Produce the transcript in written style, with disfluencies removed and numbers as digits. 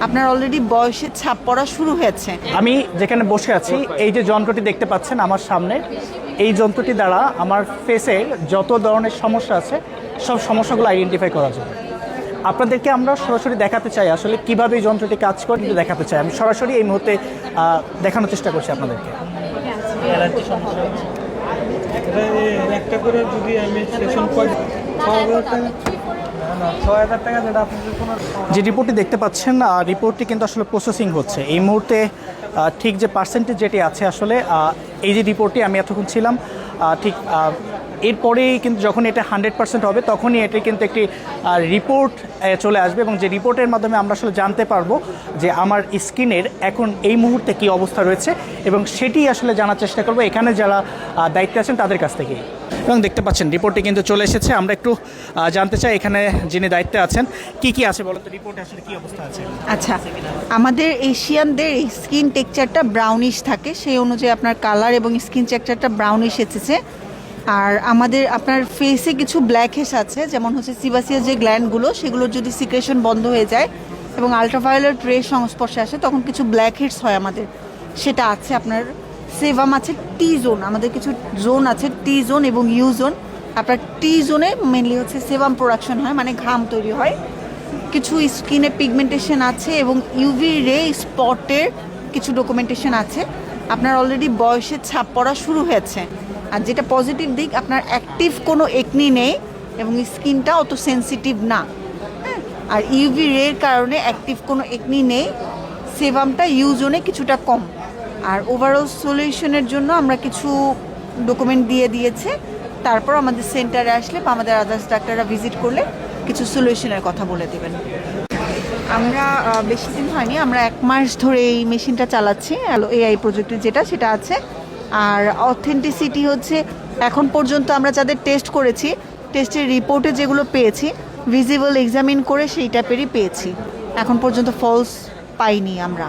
আপনার অলরেডি বয়সের ছাপ পড়া শুরু হয়েছে। আমি যেখানে বসে আছি এই যে যন্ত্রটি দেখতে পাচ্ছেন আমার সামনে, এই যন্ত্রটি দ্বারা আমার ফেসের যত ধরনের সমস্যা আছে সব সমস্যাগুলো আইডেন্টিফাই করা যাবে। আপনাদেরকে আমরা সরাসরি দেখাতে চাই আসলে কীভাবে এই যন্ত্রটি কাজ করে কিন্তু দেখাতে চাই। আমি সরাসরি এই মুহূর্তে দেখানোর চেষ্টা করছি আপনাদেরকে। একটা করে যদি আমি সেশন করি ৬,০০০ টাকা, ৬,০০০ টাকা যেটা আপনাদের কোনো যে রিপোর্টটি দেখতে পাচ্ছেন রিপোর্টটি কিন্তু আসলে প্রসেসিং হচ্ছে এই মুহূর্তে। ঠিক যে পার্সেন্টেজ যেটি আছে আসলে এই যে রিপোর্টটি আমি এতক্ষণ ছিলাম ঠিক এরপরেই কিন্তু যখন এটা 100% হবে তখনই এটি কিন্তু একটি রিপোর্ট চলে আসবে এবং যে রিপোর্টের মাধ্যমে আমরা আসলে জানতে পারবো যে আমার স্কিনের এখন এই মুহূর্তে কী অবস্থা রয়েছে এবং সেটি আসলে জানার চেষ্টা করবো এখানে যারা দায়িত্বে আছেন তাদের কাছ থেকেই। এবং দেখতে পাচ্ছেন রিপোর্টটি কিন্তু চলে এসেছে। আমরা একটু জানতে চাই এখানে যিনি দায়িত্বে আছেন কি আছে বলেন তো, রিপোর্টে আসলে কী অবস্থা আছে? আচ্ছা, আমাদের এশিয়ানদের এই স্কিন টেক্সচারটা ব্রাউনিশ থাকে, সেই অনুযায়ী আপনার কালার এবং স্কিন টেক্সচারটা ব্রাউনিশ এসেছে। আর আমাদের আপনার ফেসে কিছু ব্ল্যাক হেডস আছে, যেমন হচ্ছে সিবাসিয়াস যে গ্ল্যান্ডগুলো সেগুলোর যদি সিক্রেশন বন্ধ হয়ে যায় এবং আলট্রাভায়োলেট রে সংস্পর্শে আসে তখন কিছু ব্ল্যাক হেডস হয় আমাদের, সেটা আছে। আপনার সেভাম আছে, টি জোন, আমাদের কিছু জোন আছে টি জোন এবং ইউ জোন। আপনার টি জোনে মেনলি হচ্ছে সেভাম প্রোডাকশন হয়, মানে ঘাম তৈরি হয়। কিছু স্কিনে পিগমেন্টেশন আছে এবং ইউভি রে স্পটের কিছু ডকুমেন্টেশন আছে। আপনার অলরেডি বয়সের ছাপ পড়া শুরু হয়েছে। আর যেটা পজিটিভ দিক, আপনার অ্যাক্টিভ কোনো একনি নেই এবং স্কিনটা অত সেন্সিটিভ না। হ্যাঁ, আর ইউভি রের কারণে অ্যাক্টিভ কোনো একনি নেই। সেভামটা ইউজনে কিছুটা কম। আর ওভারঅল সলিউশনের জন্য আমরা কিছু ডকুমেন্ট দিয়েছে। তারপর আমাদের সেন্টারে আসলে বা আমাদের আদার্স ডাক্তাররা ভিজিট করলে কিছু সলিউশনের কথা বলে দেবেন। আমরা বেশি দিন হয়নি, আমরা 1 মাস ধরে এই মেশিনটা চালাচ্ছি, এআই প্রজেক্টের সেটা আছে। আর অথেন্টিসিটি হচ্ছে এখন পর্যন্ত আমরা যাদের টেস্ট করেছি, টেস্টের রিপোর্টে যেগুলো পেয়েছি ভিজিবল এক্সামিন করে সেই টাইপেরই পেয়েছি। এখন পর্যন্ত ফলস পাইনি আমরা।